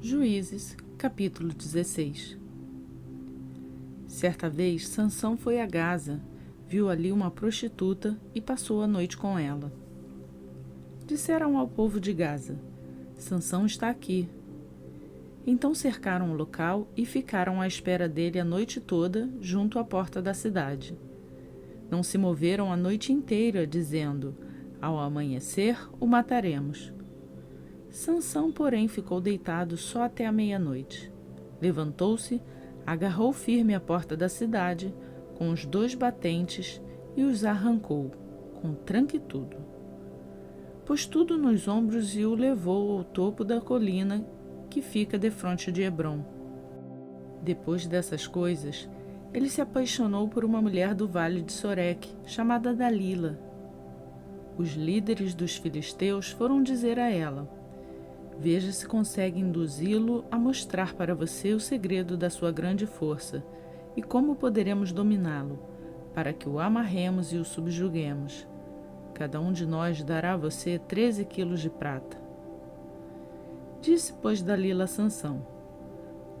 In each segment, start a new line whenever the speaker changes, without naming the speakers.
Juízes, capítulo 16. Certa vez, Sansão foi a Gaza, viu ali uma prostituta e passou a noite com ela. Disseram ao povo de Gaza: Sansão está aqui. Então cercaram o local e ficaram à espera dele a noite toda, junto à porta da cidade. Não se moveram a noite inteira, dizendo: ao amanhecer o mataremos. Sansão, porém, ficou deitado só até a meia-noite. Levantou-se, agarrou firme a porta da cidade, com os 2 batentes, e os arrancou, com tranque e tudo. Pôs tudo nos ombros e o levou ao topo da colina que fica defronte de Hebrom. Depois dessas coisas, ele se apaixonou por uma mulher do vale de Soreque, chamada Dalila. Os líderes dos filisteus foram dizer a ela: veja se consegue induzi-lo a mostrar para você o segredo da sua grande força e como poderemos dominá-lo, para que o amarremos e o subjuguemos. Cada um de nós dará a você 13 quilos de prata. Disse, pois, Dalila a Sansão: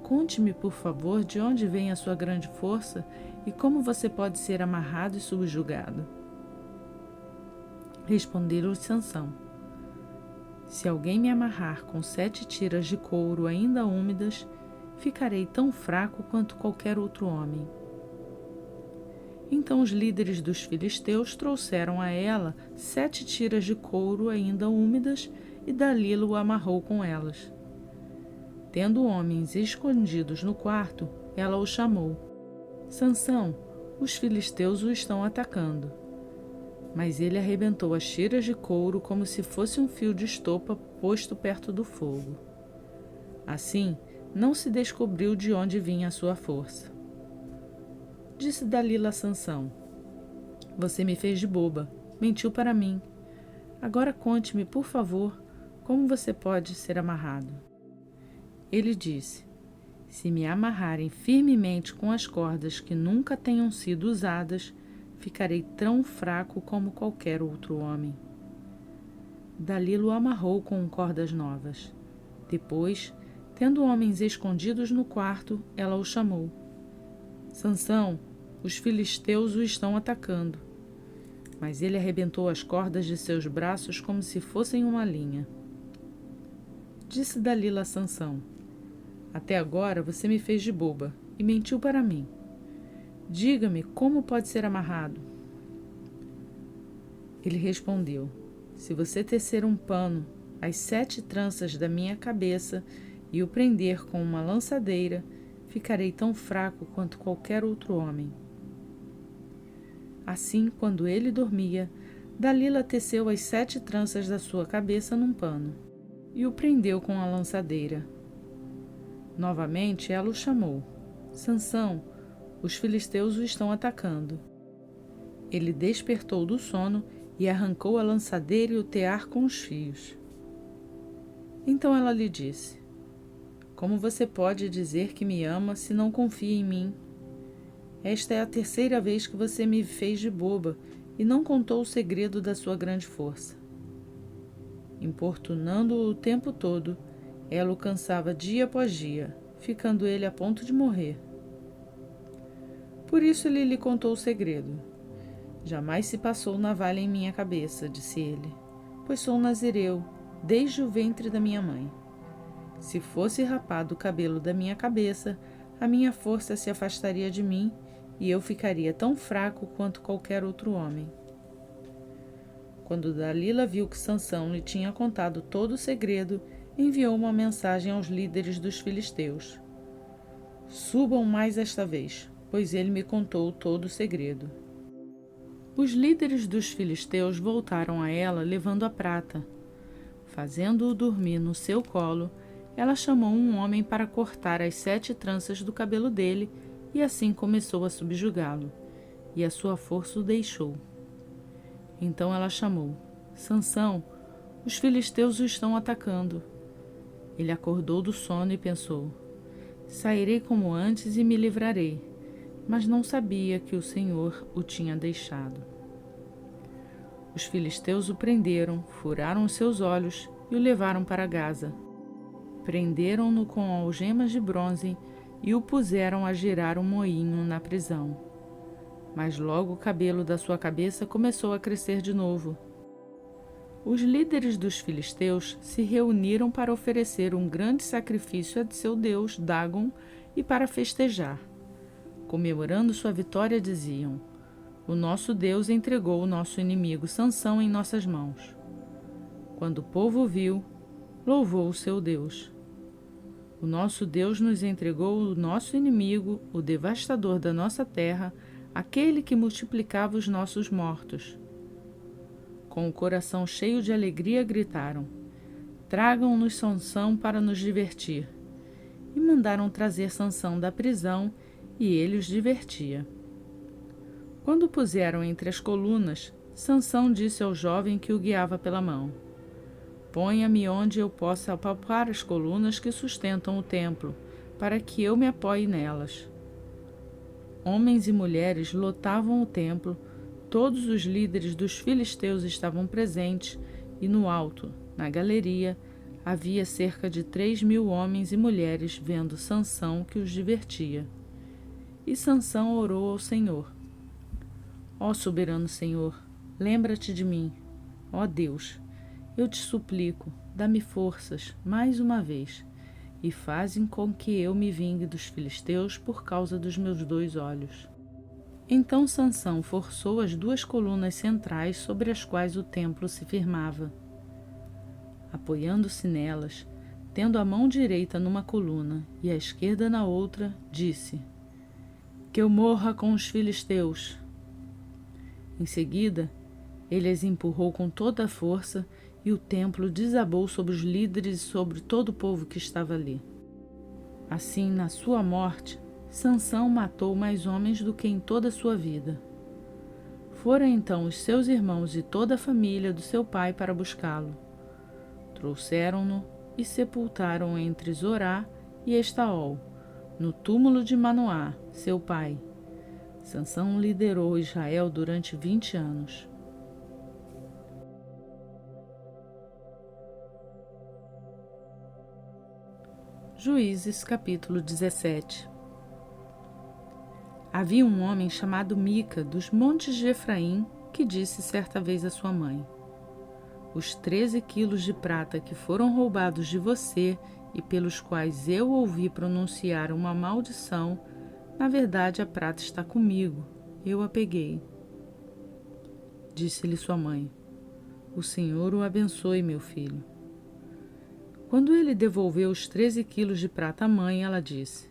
conte-me, por favor, de onde vem a sua grande força e como você pode ser amarrado e subjugado. Respondeu-lhe Sansão: se alguém me amarrar com 7 tiras de couro ainda úmidas, ficarei tão fraco quanto qualquer outro homem. Então os líderes dos filisteus trouxeram a ela 7 tiras de couro ainda úmidas, e Dalila o amarrou com elas. Tendo homens escondidos no quarto, ela o chamou: Sansão, os filisteus o estão atacando. Mas ele arrebentou as tiras de couro como se fosse um fio de estopa posto perto do fogo. Assim, não se descobriu de onde vinha a sua força. Disse Dalila a Sansão: você me fez de boba, mentiu para mim. Agora conte-me, por favor, como você pode ser amarrado. Ele disse: se me amarrarem firmemente com as cordas que nunca tenham sido usadas, ficarei tão fraco como qualquer outro homem. Dalila o amarrou com cordas novas. Depois, tendo homens escondidos no quarto, ela o chamou: Sansão, os filisteus o estão atacando. Mas ele arrebentou as cordas de seus braços como se fossem uma linha. Disse Dalila a Sansão: até agora você me fez de boba e mentiu para mim. Diga-me como pode ser amarrado. Ele respondeu: se você tecer um pano às 7 tranças da minha cabeça e o prender com uma lançadeira, ficarei tão fraco quanto qualquer outro homem. Assim, quando ele dormia, Dalila teceu as 7 tranças da sua cabeça num pano e o prendeu com a lançadeira. Novamente ela o chamou: Sansão, os filisteus o estão atacando. Ele despertou do sono e arrancou a lançadeira e o tear com os fios. Então ela lhe disse: como você pode dizer que me ama se não confia em mim? Esta é a 3ª vez que você me fez de boba e não contou o segredo da sua grande força. Importunando-o o tempo todo, ela o cansava dia após dia, ficando ele a ponto de morrer. Por isso ele lhe contou o segredo. Jamais se passou navalha em minha cabeça, disse ele, pois sou nazireu, desde o ventre da minha mãe. Se fosse rapado o cabelo da minha cabeça, a minha força se afastaria de mim e eu ficaria tão fraco quanto qualquer outro homem. Quando Dalila viu que Sansão lhe tinha contado todo o segredo, enviou uma mensagem aos líderes dos filisteus: subam mais esta vez, pois ele me contou todo o segredo. Os líderes dos filisteus voltaram a ela levando a prata. Fazendo-o dormir no seu colo, ela chamou um homem para cortar as 7 tranças do cabelo dele e assim começou a subjugá-lo, e a sua força o deixou. Então ela chamou: Sansão, os filisteus o estão atacando. Ele acordou do sono e pensou: sairei como antes e me livrarei, mas não sabia que o Senhor o tinha deixado. Os filisteus o prenderam, furaram os seus olhos e o levaram para Gaza. Prenderam-no com algemas de bronze e o puseram a girar um moinho na prisão. Mas logo o cabelo da sua cabeça começou a crescer de novo. Os líderes dos filisteus se reuniram para oferecer um grande sacrifício a seu deus Dagon e para festejar. Comemorando sua vitória, diziam: o nosso Deus entregou o nosso inimigo Sansão em nossas mãos. Quando o povo viu, louvou o seu Deus. O nosso Deus nos entregou o nosso inimigo, o devastador da nossa terra, aquele que multiplicava os nossos mortos. Com o coração cheio de alegria, gritaram: tragam-nos Sansão para nos divertir. E mandaram trazer Sansão da prisão, e ele os divertia. Quando o puseram entre as colunas, Sansão disse ao jovem que o guiava pela mão: ponha-me onde eu possa apalpar as colunas que sustentam o templo, para que eu me apoie nelas. Homens e mulheres lotavam o templo, todos os líderes dos filisteus estavam presentes, e no alto, na galeria, havia cerca de 3.000 homens e mulheres vendo Sansão que os divertia. E Sansão orou ao Senhor: ó soberano Senhor, lembra-te de mim. Ó Deus, eu te suplico, dá-me forças mais uma vez, e fazem com que eu me vingue dos filisteus por causa dos meus 2 olhos. Então Sansão forçou as 2 colunas centrais sobre as quais o templo se firmava. Apoiando-se nelas, tendo a mão direita numa coluna e a esquerda na outra, disse: que eu morra com os filisteus. Em seguida, ele as empurrou com toda a força e o templo desabou sobre os líderes e sobre todo o povo que estava ali. Assim, na sua morte, Sansão matou mais homens do que em toda a sua vida. Foram então os seus irmãos e toda a família do seu pai para buscá-lo. Trouxeram-no e sepultaram entre Zorá e Estaol, no túmulo de Manoá, seu pai. Sansão liderou Israel durante 20 anos. Juízes, capítulo 17. Havia um homem chamado Mica, dos montes de Efraim, que disse certa vez à sua mãe: os 13 quilos de prata que foram roubados de você e pelos quais eu ouvi pronunciar uma maldição, na verdade a prata está comigo, eu a peguei. Disse-lhe sua mãe: o Senhor o abençoe, meu filho. Quando ele devolveu os 13 quilos de prata à mãe, ela disse: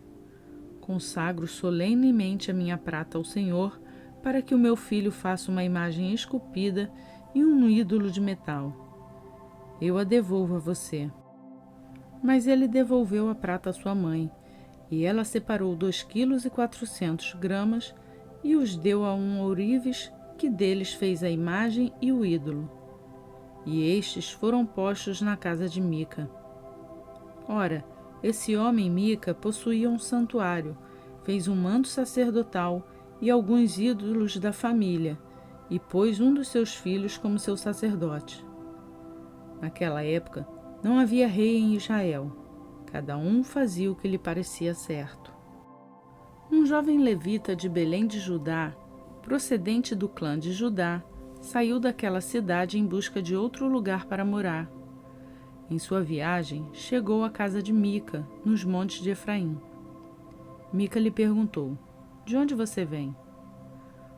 consagro solenemente a minha prata ao Senhor, para que o meu filho faça uma imagem esculpida e um ídolo de metal. Eu a devolvo a você. Mas ele devolveu a prata à sua mãe, e ela separou 2,4 kg e os deu a um ourives, que deles fez a imagem e o ídolo. E estes foram postos na casa de Mica. Ora, esse homem Mica possuía um santuário, fez um manto sacerdotal e alguns ídolos da família, e pôs um dos seus filhos como seu sacerdote. Naquela época, não havia rei em Israel. Cada um fazia o que lhe parecia certo. Um jovem levita de Belém de Judá, procedente do clã de Judá, saiu daquela cidade em busca de outro lugar para morar. Em sua viagem, chegou à casa de Mica, nos montes de Efraim. Mica lhe perguntou: de onde você vem?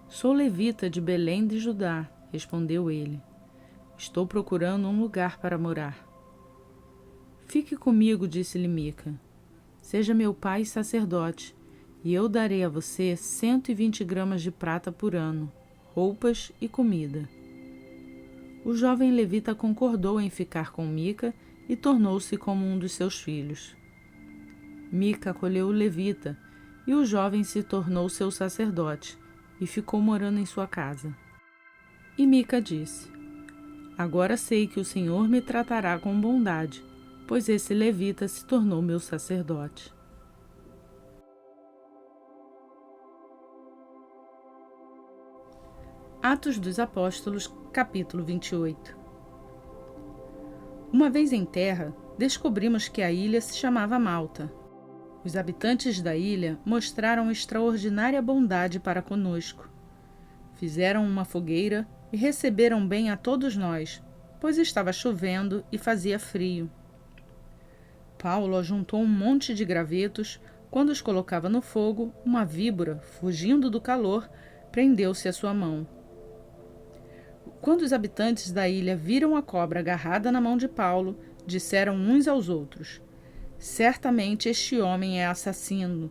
Sou levita de Belém de Judá, respondeu ele. Estou procurando um lugar para morar. Fique comigo, disse-lhe Mica. Seja meu pai sacerdote, e eu darei a você 120 gramas de prata por ano, roupas e comida. O jovem levita concordou em ficar com Mica e tornou-se como um dos seus filhos. Mica acolheu o levita, e o jovem se tornou seu sacerdote, e ficou morando em sua casa. E Mica disse: agora sei que o Senhor me tratará com bondade, pois esse levita se tornou meu sacerdote. Atos dos Apóstolos, capítulo 28. Uma vez em terra, descobrimos que a ilha se chamava Malta. Os habitantes da ilha mostraram extraordinária bondade para conosco. Fizeram uma fogueira e receberam bem a todos nós, pois estava chovendo e fazia frio. Paulo ajuntou um monte de gravetos. Quando os colocava no fogo, uma víbora, fugindo do calor, prendeu-se à sua mão. Quando os habitantes da ilha viram a cobra agarrada na mão de Paulo, disseram uns aos outros: certamente este homem é assassino,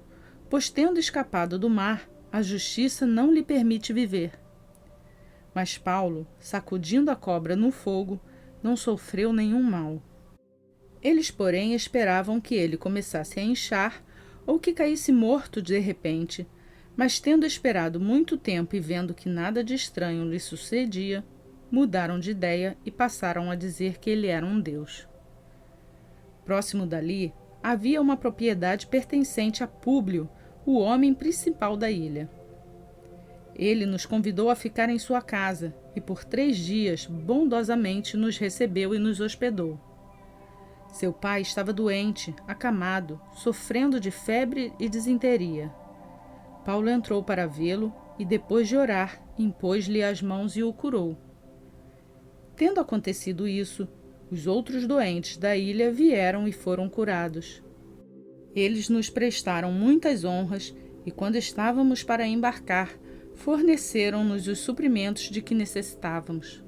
pois tendo escapado do mar, a justiça não lhe permite viver. Mas Paulo, sacudindo a cobra no fogo, não sofreu nenhum mal. Eles, porém, esperavam que ele começasse a inchar ou que caísse morto de repente, mas tendo esperado muito tempo e vendo que nada de estranho lhe sucedia, mudaram de ideia e passaram a dizer que ele era um deus. Próximo dali, havia uma propriedade pertencente a Públio, o homem principal da ilha. Ele nos convidou a ficar em sua casa e por 3 dias bondosamente nos recebeu e nos hospedou. Seu pai estava doente, acamado, sofrendo de febre e disenteria. Paulo entrou para vê-lo e, depois de orar, impôs-lhe as mãos e o curou. Tendo acontecido isso, os outros doentes da ilha vieram e foram curados. Eles nos prestaram muitas honras e, quando estávamos para embarcar, forneceram-nos os suprimentos de que necessitávamos.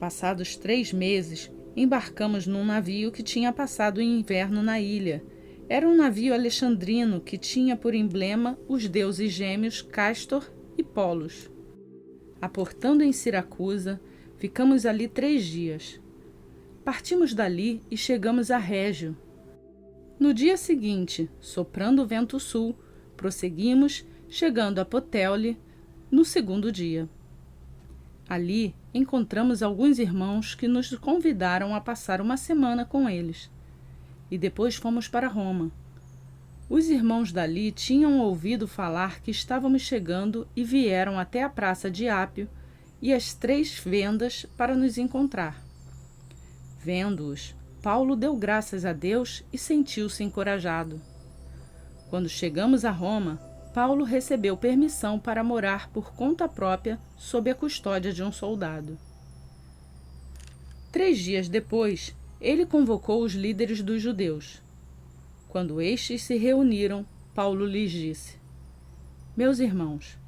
Passados 3 meses, embarcamos num navio que tinha passado o inverno na ilha. Era um navio alexandrino que tinha por emblema os deuses gêmeos Cástor e Polos. Aportando em Siracusa, ficamos ali 3 dias. Partimos dali e chegamos a Régio. No dia seguinte, soprando o vento sul, prosseguimos, chegando a Puteoli no 2º dia. Ali encontramos alguns irmãos que nos convidaram a passar uma semana com eles. E depois fomos para Roma. Os irmãos dali tinham ouvido falar que estávamos chegando e vieram até a praça de Ápio e as 3 vendas para nos encontrar. Vendo-os, Paulo deu graças a Deus e sentiu-se encorajado. Quando chegamos a Roma, Paulo recebeu permissão para morar por conta própria sob a custódia de um soldado. 3 dias depois, ele convocou os líderes dos judeus. Quando estes se reuniram, Paulo lhes disse: meus irmãos,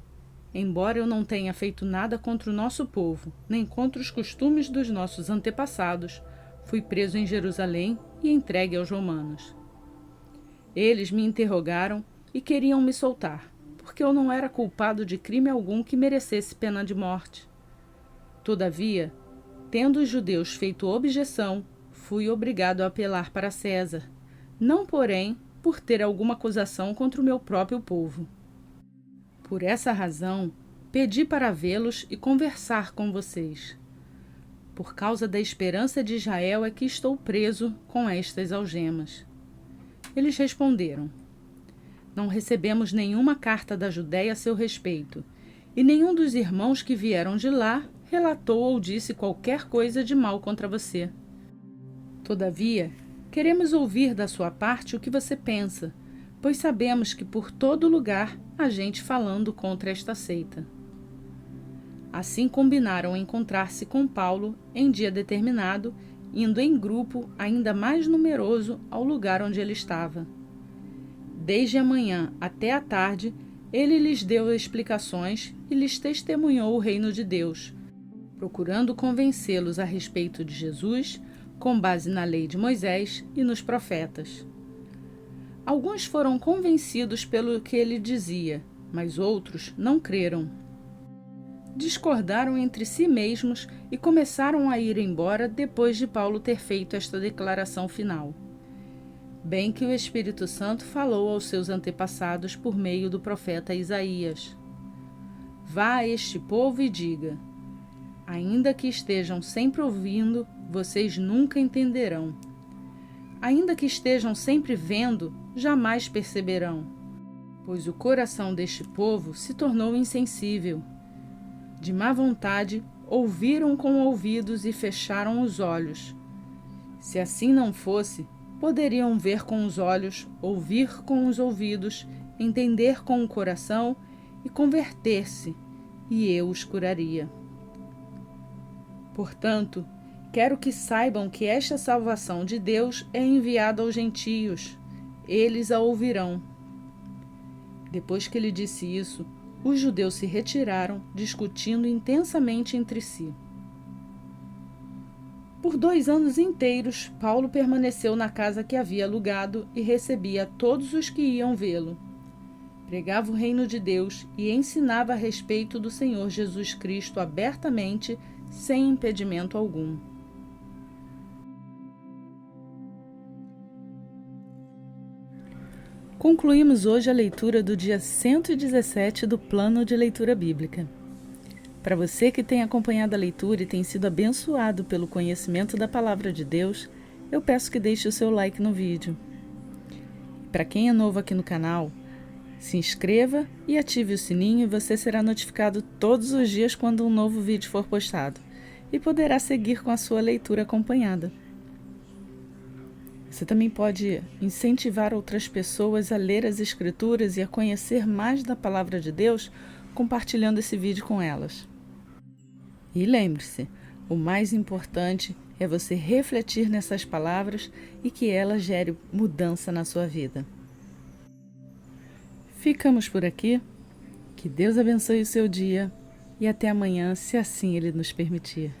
embora eu não tenha feito nada contra o nosso povo, nem contra os costumes dos nossos antepassados, fui preso em Jerusalém e entregue aos romanos. Eles me interrogaram e queriam me soltar, porque eu não era culpado de crime algum que merecesse pena de morte. Todavia, tendo os judeus feito objeção, fui obrigado a apelar para César, não, porém, por ter alguma acusação contra o meu próprio povo. Por essa razão, pedi para vê-los e conversar com vocês. Por causa da esperança de Israel é que estou preso com estas algemas. Eles responderam: não recebemos nenhuma carta da Judéia a seu respeito, e nenhum dos irmãos que vieram de lá relatou ou disse qualquer coisa de mal contra você. Todavia, queremos ouvir da sua parte o que você pensa, pois sabemos que por todo lugar há gente falando contra esta seita. Assim combinaram encontrar-se com Paulo em dia determinado, indo em grupo ainda mais numeroso ao lugar onde ele estava. Desde a manhã até a tarde, ele lhes deu explicações e lhes testemunhou o reino de Deus, procurando convencê-los a respeito de Jesus, com base na lei de Moisés e nos profetas. Alguns foram convencidos pelo que ele dizia, mas outros não creram. Discordaram entre si mesmos e começaram a ir embora depois de Paulo ter feito esta declaração final. Bem que o Espírito Santo falou aos seus antepassados por meio do profeta Isaías: vá a este povo e diga: ainda que estejam sempre ouvindo, vocês nunca entenderão. Ainda que estejam sempre vendo, jamais perceberão. Pois o coração deste povo se tornou insensível. De má vontade, ouviram com ouvidos e fecharam os olhos. Se assim não fosse, poderiam ver com os olhos, ouvir com os ouvidos, entender com o coração e converter-se, e eu os curaria. Portanto, quero que saibam que esta salvação de Deus é enviada aos gentios. Eles a ouvirão. Depois que ele disse isso, os judeus se retiraram, discutindo intensamente entre si. Por 2 anos inteiros, Paulo permaneceu na casa que havia alugado e recebia todos os que iam vê-lo. Pregava o reino de Deus e ensinava a respeito do Senhor Jesus Cristo abertamente, sem impedimento algum. Concluímos hoje a leitura do dia 117 do Plano de Leitura Bíblica. Para você que tem acompanhado a leitura e tem sido abençoado pelo conhecimento da Palavra de Deus, eu peço que deixe o seu like no vídeo. Para quem é novo aqui no canal, se inscreva e ative o sininho e você será notificado todos os dias quando um novo vídeo for postado e poderá seguir com a sua leitura acompanhada. Você também pode incentivar outras pessoas a ler as Escrituras e a conhecer mais da Palavra de Deus compartilhando esse vídeo com elas. E lembre-se, o mais importante é você refletir nessas palavras e que elas gerem mudança na sua vida. Ficamos por aqui. Que Deus abençoe o seu dia e até amanhã, se assim Ele nos permitir.